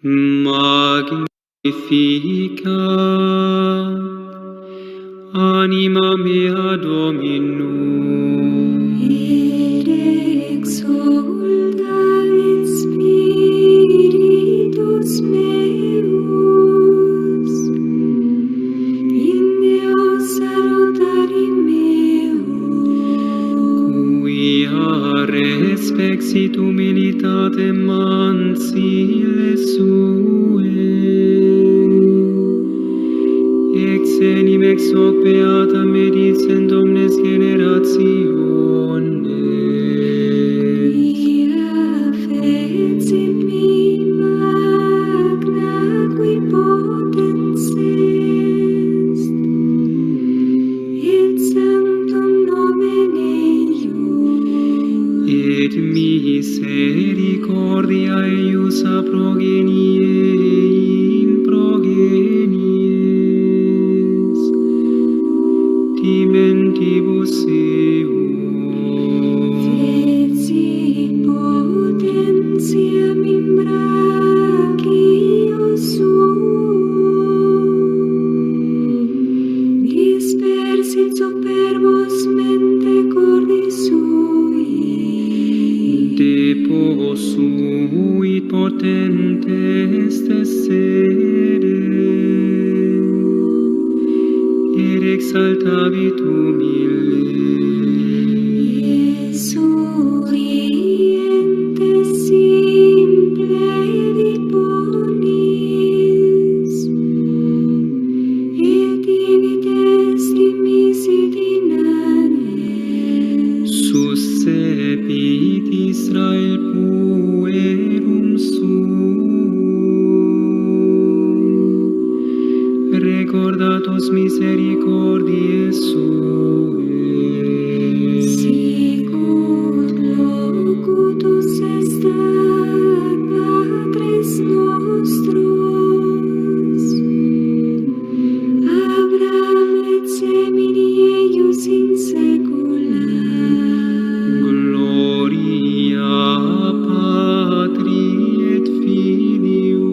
Magnificat anima mea Dominum, et exsultat spiritus meus in Deo salutari meo, quia respexit humilitatem mansile sue, ex enim ex hoc beata medicent omnes generationes. quia fecit me magna qui potens est, et sanctum nomen eius, Et misericordia eius a progenie in progenies, dimentibus eum, fecit potentiam in brachio suum, dispersit superbos mente cordis sui, deposuit potentes sede, et exaltavit humile. Surientes simple vit bonis, et divit est dimisit in anes. Suscepit Israel puerum suum, recordatus misericordiae suae. Sicut locutus est ad patres nostros, Abraham et semini eius in saecula. Gloria Patri et Filio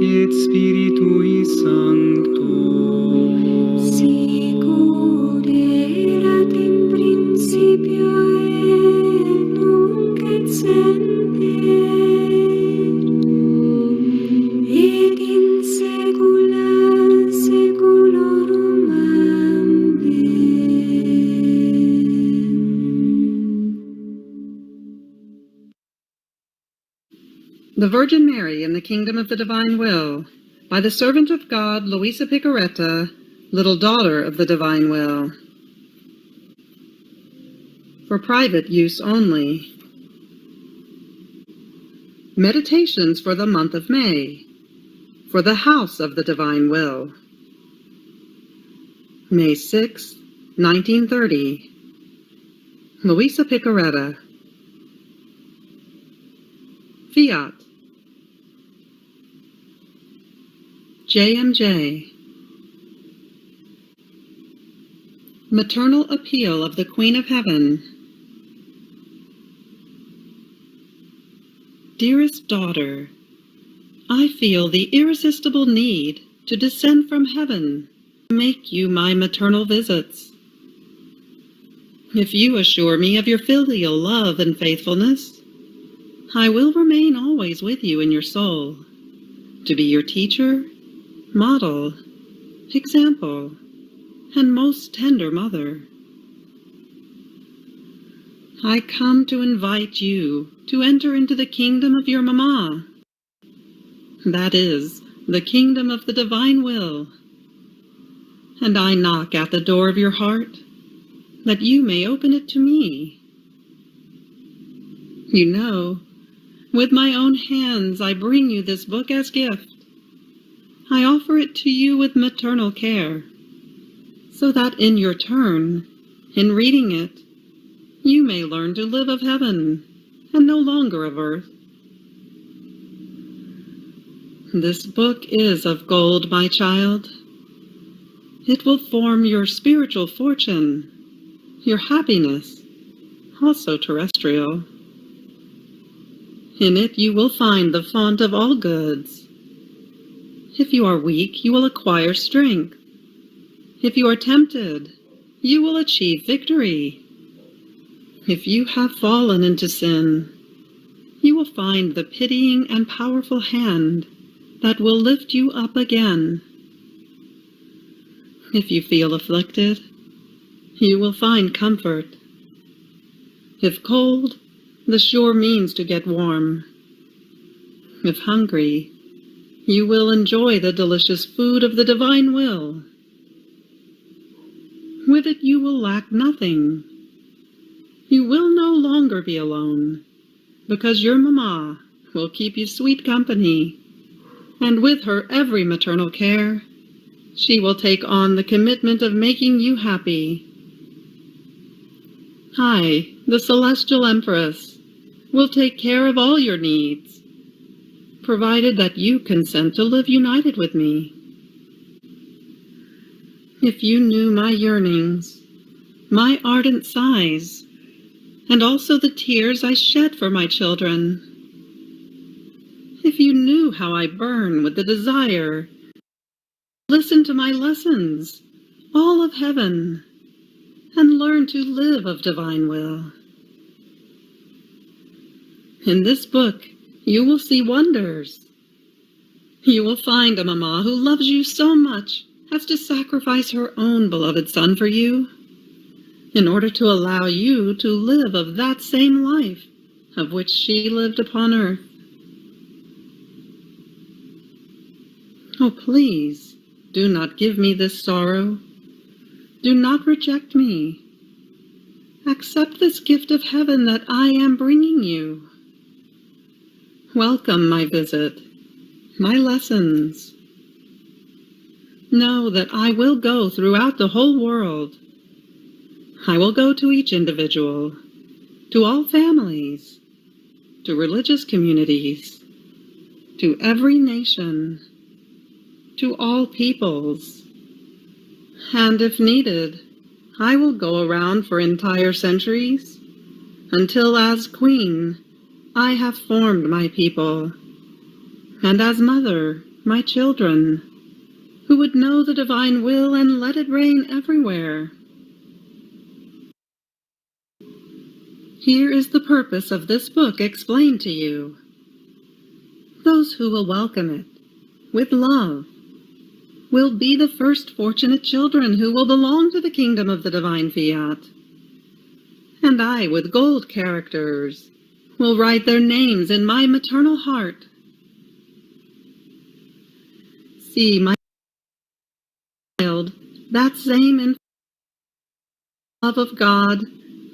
et Spiritui Sancto, Sicut erat in principio et nunc et semper, et in saecula saeculorum. Amen. The Virgin Mary in the Kingdom of the Divine Will, by the servant of God, Luisa Picaretta, little daughter of the Divine Will. For private use only. Meditations for the month of May, for the House of the Divine Will. May 6, 1930. Luisa Picaretta. Fiat. JMJ. Maternal Appeal of the Queen of Heaven. Dearest daughter, I feel the irresistible need to descend from heaven to make you my maternal visits. If you assure me of your filial love and faithfulness, I will remain always with you in your soul, to be your teacher, model, example, and most tender mother. I come to invite you to enter into the kingdom of your Mama. That is, the kingdom of the Divine Will. And I knock at the door of your heart, that you may open it to me. You know, with my own hands I bring you this book as gift. I offer it to you with maternal care, so that in your turn, in reading it, you may learn to live of heaven and no longer of earth. This book is of gold, my child. It will form your spiritual fortune, your happiness, also terrestrial. In it you will find the font of all goods. If you are weak, you will acquire strength. If you are tempted, you will achieve victory. If you have fallen into sin, you will find the pitying and powerful hand that will lift you up again. If you feel afflicted, you will find comfort. If cold, the sure means to get warm. If hungry, you will enjoy the delicious food of the divine will. With it you will lack nothing. You will no longer be alone, because your Mama will keep you sweet company, and with her every maternal care, she will take on the commitment of making you happy. I, the Celestial Empress, will take care of all your needs, provided that you consent to live united with me. If you knew my yearnings, my ardent sighs, and also the tears I shed for my children, if you knew how I burn with the desire to listen to my lessons, all of heaven, and learn to live of divine will. In this book, you will see wonders. You will find a Mama who loves you so much as to sacrifice her own beloved son for you, in order to allow you to live of that same life of which she lived upon earth. Oh, please, do not give me this sorrow. Do not reject me. Accept this gift of heaven that I am bringing you. Welcome my visit, my lessons. Know that I will go throughout the whole world. I will go to each individual, to all families, to religious communities, to every nation, to all peoples. And if needed, I will go around for entire centuries, until as queen, I have formed my people, and as mother, my children, who would know the divine will and let it reign everywhere. Here is the purpose of this book explained to you. Those who will welcome it with love will be the first fortunate children who will belong to the kingdom of the divine fiat. And I, with gold characters, will write their names in my maternal heart. See, my child, that same infinite love of God,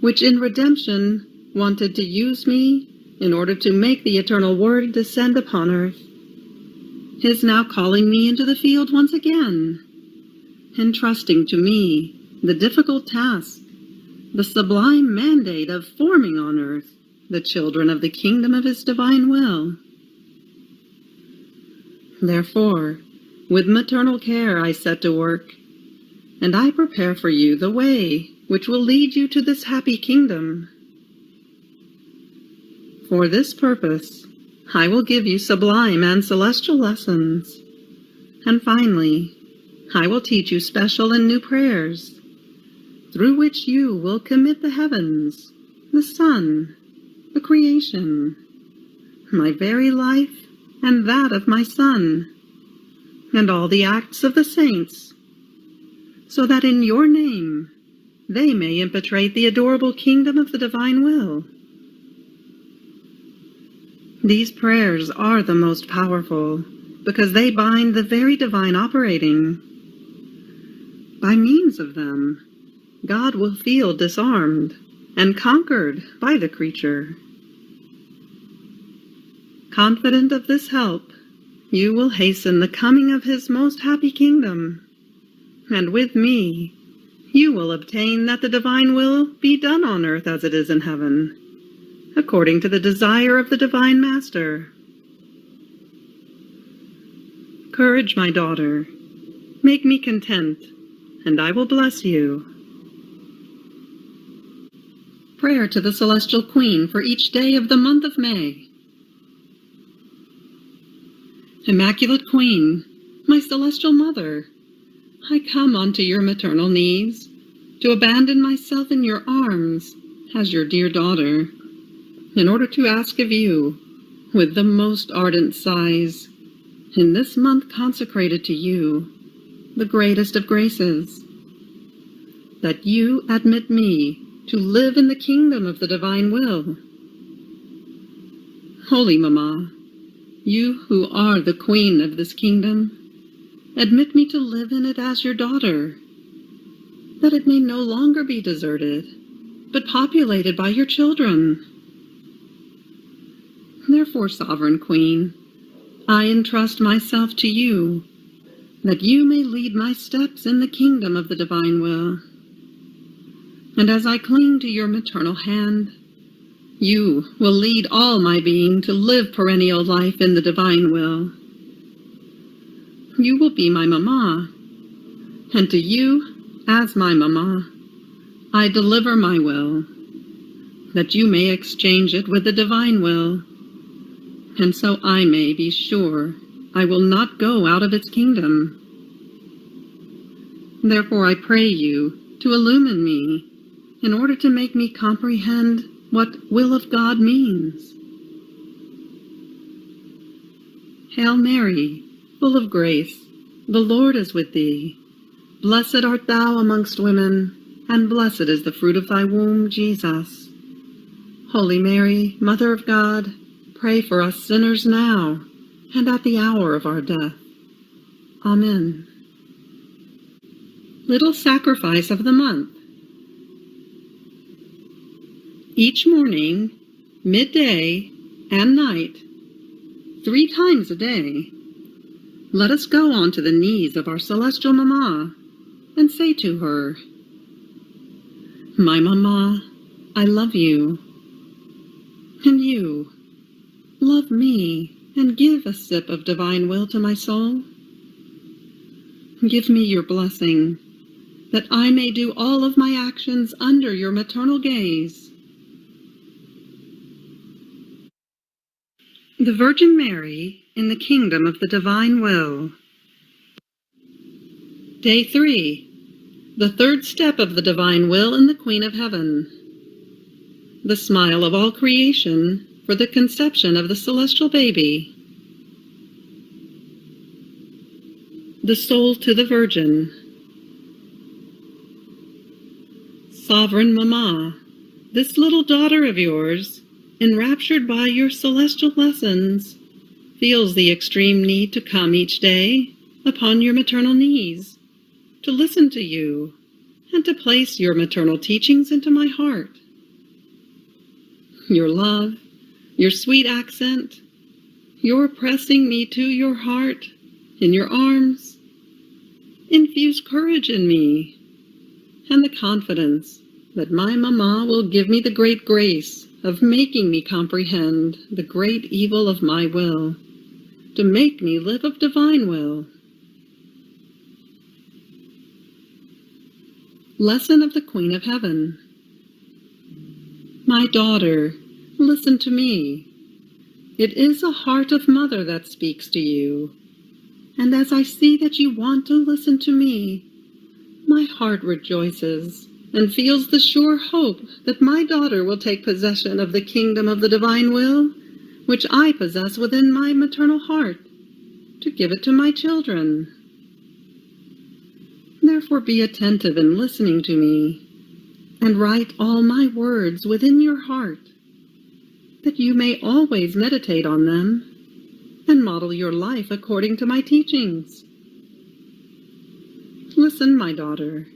which in redemption wanted to use me in order to make the eternal word descend upon earth, is now calling me into the field once again, entrusting to me the difficult task, the sublime mandate of forming on earth the children of the kingdom of his divine will. Therefore, with maternal care I set to work, and I prepare for you the way which will lead you to this happy kingdom. For this purpose, I will give you sublime and celestial lessons, and finally, I will teach you special and new prayers, through which you will commit the heavens, the sun, the creation, my very life and that of my Son, and all the acts of the saints, so that in your name they may impetrate the adorable kingdom of the divine will. These prayers are the most powerful, because they bind the very divine operating. By means of them, God will feel disarmed and conquered by the creature. Confident of this help, you will hasten the coming of his most happy kingdom, and with me, you will obtain that the divine will be done on earth as it is in heaven, according to the desire of the divine Master. Courage, my daughter. Make me content, and I will bless you. Prayer to the Celestial Queen for each day of the month of May. Immaculate Queen, my celestial mother, I come onto your maternal knees to abandon myself in your arms as your dear daughter, in order to ask of you, with the most ardent sighs, in this month consecrated to you, the greatest of graces, that you admit me to live in the kingdom of the divine will. Holy Mamma, you who are the queen of this kingdom, admit me to live in it as your daughter, that it may no longer be deserted, but populated by your children. Therefore, Sovereign Queen, I entrust myself to you, that you may lead my steps in the kingdom of the divine will. And as I cling to your maternal hand, you will lead all my being to live perennial life in the divine will. You will be my Mamma, and to you, as my Mamma, I deliver my will, that you may exchange it with the divine will, and so I may be sure I will not go out of its kingdom. Therefore I pray you to illumine me, in order to make me comprehend what will of God means. Hail Mary, full of grace, the Lord is with thee. Blessed art thou amongst women, and blessed is the fruit of thy womb, Jesus. Holy Mary, Mother of God, pray for us sinners now, and at the hour of our death. Amen. Little Sacrifice of the Month. Each morning, midday, and night, 3 times a day, let us go onto the knees of our celestial Mamma and say to her, My Mamma, I love you. And you, love me and give a sip of divine will to my soul. Give me your blessing, that I may do all of my actions under your maternal gaze. The Virgin Mary in the Kingdom of the Divine Will. Day 3. The third step of the Divine Will in the Queen of Heaven. The smile of all creation for the conception of the celestial baby. The Soul to the Virgin. Sovereign Mamma, this little daughter of yours, enraptured by your celestial lessons, feels the extreme need to come each day upon your maternal knees, to listen to you, and to place your maternal teachings into my heart. Your love, your sweet accent, your pressing me to your heart, in your arms, infuse courage in me, and the confidence that my Mamma will give me the great grace of making me comprehend the great evil of my will, to make me live of divine will. Lesson of the Queen of Heaven. My daughter, listen to me. It is a heart of mother that speaks to you, and as I see that you want to listen to me, my heart rejoices and feels the sure hope that my daughter will take possession of the kingdom of the divine will, which I possess within my maternal heart, to give it to my children. Therefore be attentive in listening to me, and write all my words within your heart, that you may always meditate on them, and model your life according to my teachings. Listen, my daughter.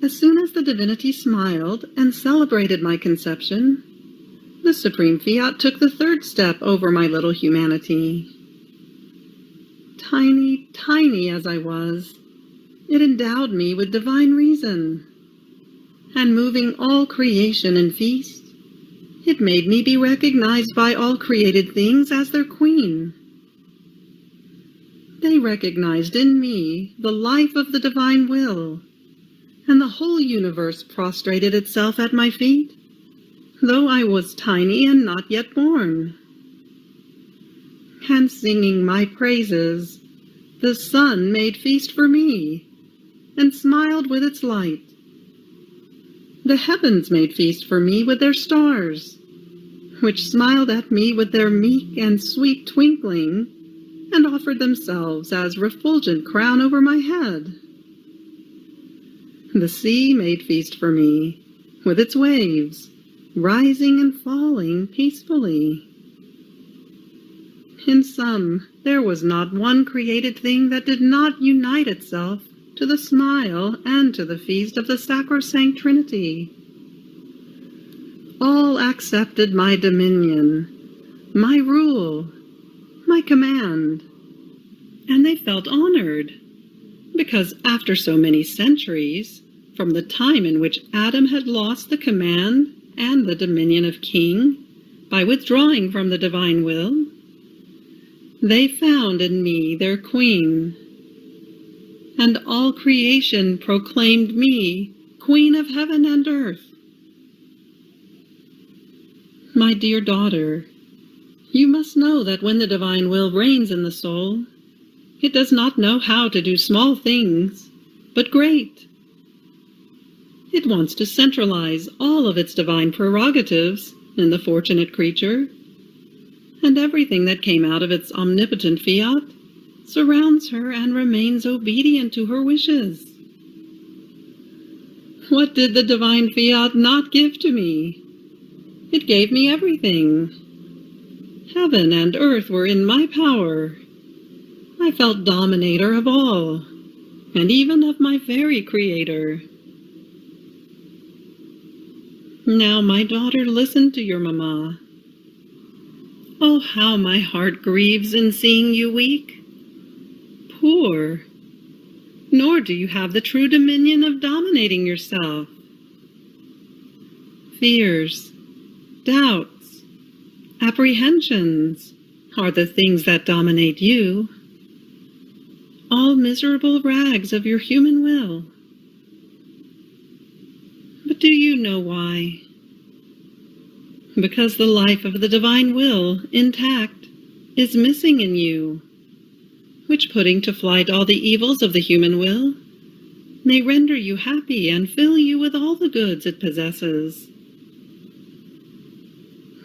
As soon as the divinity smiled and celebrated my conception, the supreme fiat took the third step over my little humanity. Tiny, tiny as I was, it endowed me with divine reason, and moving all creation in feast, it made me be recognized by all created things as their queen. They recognized in me the life of the divine will, and the whole universe prostrated itself at my feet, though I was tiny and not yet born. and singing my praises, the sun made feast for me, and smiled with its light. The heavens made feast for me with their stars, which smiled at me with their meek and sweet twinkling, and offered themselves as refulgent crown over my head. The sea made feast for me with its waves, rising and falling peacefully. In sum, there was not one created thing that did not unite itself to the smile and to the feast of the sacrosanct Trinity. All accepted my dominion, my rule, my command, and they felt honored, because after so many centuries, from the time in which Adam had lost the command and the dominion of king by withdrawing from the divine will, they found in me their queen, and all creation proclaimed me Queen of heaven and earth. My dear daughter, you must know that when the divine will reigns in the soul, it does not know how to do small things, but great. It wants to centralize all of its divine prerogatives in the fortunate creature, and everything that came out of its omnipotent fiat surrounds her and remains obedient to her wishes. What did the divine fiat not give to me? It gave me everything. Heaven and earth were in my power. I felt dominator of all, and even of my very creator. Now, my daughter, listen to your mamma. Oh, how my heart grieves in seeing you weak. Poor. Nor do you have the true dominion of dominating yourself. Fears, doubts, apprehensions are the things that dominate you. All miserable rags of your human will. But do you know why? Because the life of the divine will, intact, is missing in you, which, putting to flight all the evils of the human will, may render you happy and fill you with all the goods it possesses.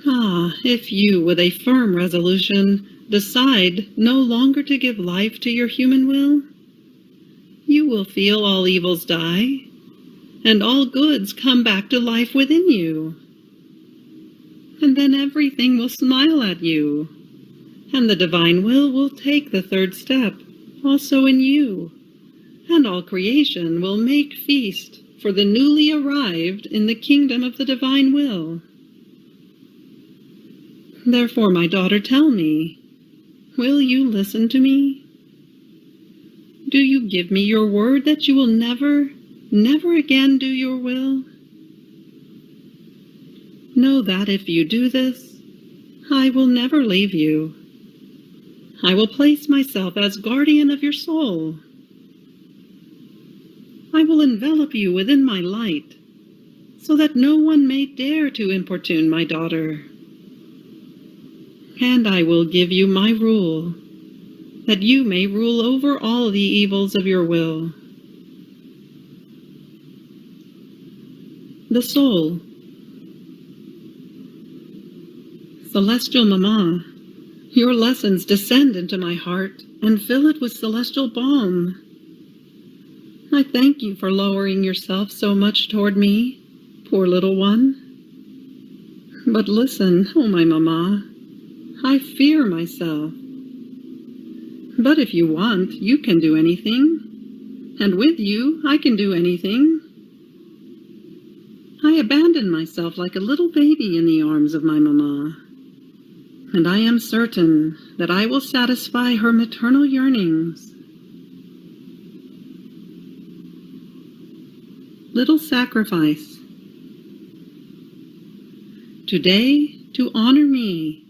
Ah, if you, with a firm resolution, decide no longer to give life to your human will, you will feel all evils die, and all goods come back to life within you. And then everything will smile at you, and the divine will take the third step, also in you, and all creation will make feast for the newly arrived in the kingdom of the divine will. Therefore, my daughter, tell me, will you listen to me? Do you give me your word that you will never, never again do your will? Know that if you do this, I will never leave you. I will place myself as guardian of your soul. I will envelop you within my light, so that no one may dare to importune my daughter. And I will give you my rule, that you may rule over all the evils of your will. The soul. Celestial Mamma, your lessons descend into my heart and fill it with celestial balm. I thank you for lowering yourself so much toward me, poor little one. But listen, oh my mamma, I fear myself. But if you want, you can do anything, and with you I can do anything. I abandon myself like a little baby in the arms of my mamma, and I am certain that I will satisfy her maternal yearnings. Little sacrifice. Today, to honor me,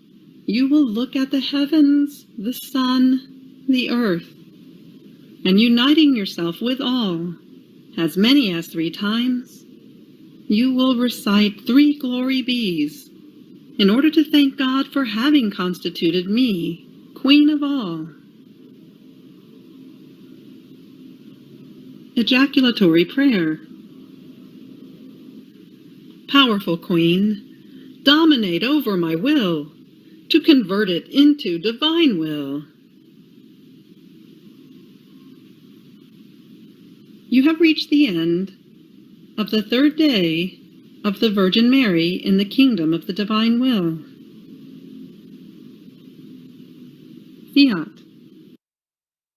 you will look at the heavens, the sun, the earth, and uniting yourself with all, as many as 3 times, you will recite 3 glory bees, in order to thank God for having constituted me Queen of all. Ejaculatory prayer. Powerful Queen, dominate over my will, to convert it into divine will. You have reached the end of the third day of the Virgin Mary in the kingdom of the divine will. Fiat.